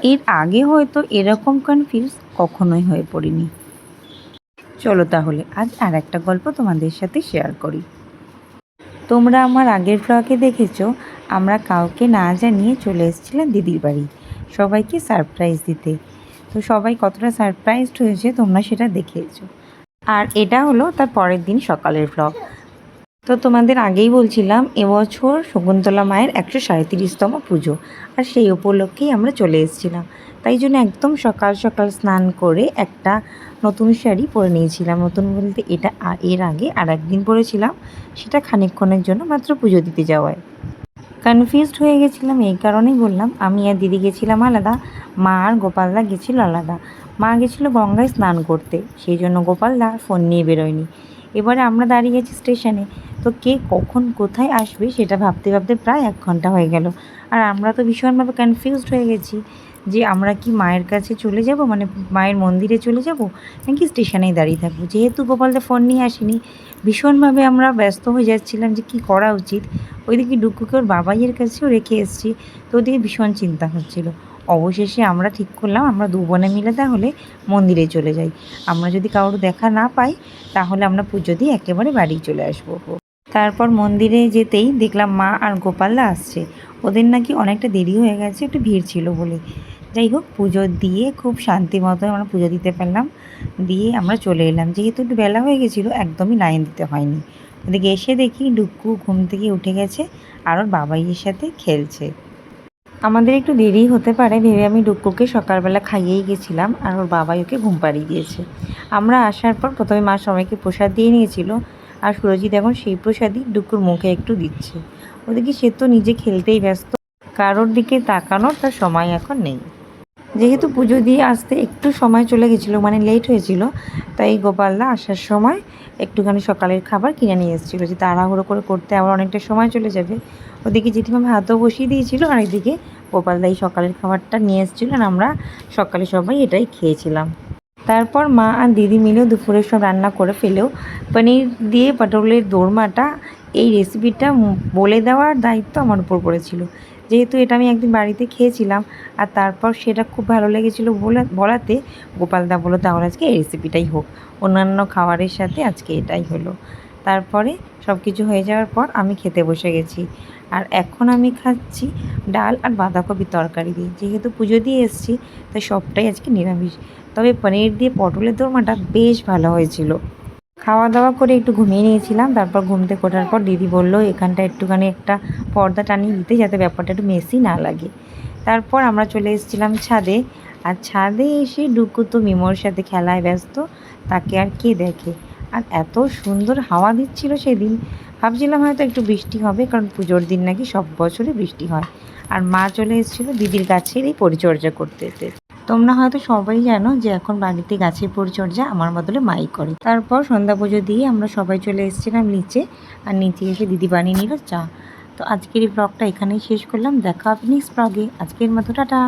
এর আগে হয়তো এরকম কনফিউজ কখনোই হয়ে পড়িনি। চলো তাহলে আজ আর একটা গল্প তোমাদের সাথে শেয়ার করি। তোমরা আমার আগের ব্লগে দেখেছো আমরা কাউকে না জানিয়ে চলে এসেছিলাম দিদির বাড়ি সবাইকে সারপ্রাইজ দিতে। তো সবাই কতটা সারপ্রাইজড হয়েছে তোমরা সেটা দেখেছো। আর এটা হলো তার পরের দিন সকালের ব্লগ। তো তোমাদের আগেই বলছিলাম এবছর শকুন্তলা মায়ের 137তম পুজো, আর সেই উপলক্ষেই আমরা চলে এসেছিলাম। তাই জন্য একদম সকাল সকাল স্নান করে একটা নতুন শাড়ি পরে নিয়েছিলাম। নতুন বলতে এটা এর আগে আর একদিন পরেছিলাম, সেটা খানিকক্ষণের জন্য মাত্র পুজো দিতে যাওয়ায়। কনফিউজড হয়ে গেছিলাম, এই কারণেই বললাম। আমি আর দিদি গেছিলাম আলাদা, মা আর গোপালদা গেছিল আলাদা। মা গেছিলো গঙ্গায় স্নান করতে, সেই জন্য গোপালদা ফোন নিয়ে বেরোয়নি। এবারে আমরা দাঁড়িয়ে গেছি স্টেশনে, তো কে কখন কোথায় আসবে সেটা ভাবতে ভাবতে প্রায় 1 ঘন্টা হয়ে গেল। আর আমরা তো ভীষণভাবে কনফিউজড হয়ে গেছি যে আমরা কি মায়ের কাছে চলে যাব, মানে মায়ের মন্দিরে চলে যাব, নাকি স্টেশনেই দাঁড়িয়ে থাকবো। যেহেতু গোপালদা ফোন নিয়ে আসেনি, ভীষণভাবে আমরা ব্যস্ত হয়ে যাচ্ছিলাম যে কী করা উচিত। ওইদিকে ডুকুকে ওর বাবাইয়ের কাছেও রেখে এসেছি, তো ওদিকে ভীষণ চিন্তা হচ্ছিল। অবশেষে আমরা ঠিক করলাম আমরা 2 বোনে মিলে তাহলে মন্দিরে চলে যাই। আমরা যদি কারোর দেখা না পাই তাহলে আমরা পুজো দিয়ে একেবারে বাড়ি চলে আসবো। তারপর মন্দিরে যেতেই দেখলাম মা আর গোপালদা আসছে। ওদের নাকি অনেকটা দেরি হয়ে গেছে, একটু ভিড় ছিল বলে। যাই হোক, পুজো দিয়ে খুব শান্তি মতো আমরা পুজো দিতে পারলাম। দিয়ে আমরা চলে এলাম, যেহেতু একটু বেলা হয়ে গেছিলো একদমই লাইন দিতে হয়নি। ওদিকে এসে দেখি ডুক্কু ঘুম থেকে উঠে গেছে আর ওর বাবাইয়ের সাথে খেলছে। আমাদের একটু দেরি হতে পারে ভেবে আমি ডুক্কুকে সকালবেলা খাইয়েই গেছিলাম, আর ওর বাবাই ওকে ঘুম পাড়িয়ে দিয়েছে। আমরা আসার পর প্রথমে মা সবাইকে প্রসাদ দিয়ে নিয়েছিল, আর সুরজিৎ এখন সেই প্রসাদই ডুক্কুর মুখে একটু দিচ্ছে। ওদিকে সে তো নিজে খেলতেই ব্যস্ত, কারোর দিকে তাকানোর তার সময় এখন নেই। যেহেতু পুজো দিয়ে আসতে একটু সময় চলে গেছিলো, মানে লেট হয়েছিল, তাই গোপালদা আসার সময় একটুখানি সকালের খাবার কিনে নিয়ে এসেছিলো, যে তাড়াহুড়ো করে করতে আবার অনেকটা সময় চলে যাবে। ওদিকে জেঠিমা ভাতও বসিয়ে দিয়েছিল, আর এদিকে গোপালদাই সকালের খাবারটা নিয়ে এসেছিলো, আর আমরা সকালে সবাই এটাই খেয়েছিলাম। তারপর মা আর দিদি মিলেও দুপুরের সব রান্না করে ফেলেও পনির দিয়ে পটলের দোরমাটা এই রেসিপিটা বলে দেওয়ার দায়িত্ব আমার উপর পড়েছিল। যেহেতু এটা আমি একদিন বাড়িতে খেয়েছিলাম, আর তারপর সেটা খুব ভালো লেগেছিলো বলাতে গোপালদা বললো তাহলে আজকে এই রেসিপিটাই হোক, অন্যান্য খাবারের সাথে আজকে এটাই হলো। তারপরে সব কিছু হয়ে যাওয়ার পর আমি খেতে বসে গেছি। আর এখন আমি খাচ্ছি ডাল আর বাঁধাকপির তরকারি দিয়ে। যেহেতু পুজো দিয়ে এসেছি তাই সবটাই আজকে নিরামিষ, তবে পনির দিয়ে পটলের দোরমাটা বেশ ভালো হয়েছিল। খাওয়া দাওয়া করে একটু ঘুমিয়ে নিয়েছিলাম। তারপর ঘুম থেকে ওঠার পর দিদি বলল এখানটা একটুখানি একটা পর্দা টানিয়ে দিতে, যাতে ব্যাপারটা একটু মেসি না লাগে। তারপর আমরা চলে এসেছিলাম ছাদে, আর ছাদে এসে ডুকু তো মিমোর সাথে খেলায় ব্যস্ত, তাকে আর কে দেখে। আর এত সুন্দর হাওয়া দিচ্ছিল সেদিন, ভাবছিলাম হয়তো একটু বৃষ্টি হবে, কারণ পুজোর দিন নাকি সব বছরই বৃষ্টি হয়। আর মা চলে এসেছিলো দিদির গাছের এই পরিচর্যা করতে। তোমরা হয়তো সবাই জানো যে এখন বাড়িতে গাছের পরিচর্যা আমার বদলে মাই করে। তারপর সন্ধ্যা পুজো দিয়ে আমরা সবাই চলে এসেছিলাম নিচে, আর নিচে এসে দিদি বানিয়ে নিল চা। তো আজকের এই ব্লগটা এখানেই শেষ করলাম, দেখা হবে নেক্সট ব্লগে। আজকের মতো টাটা।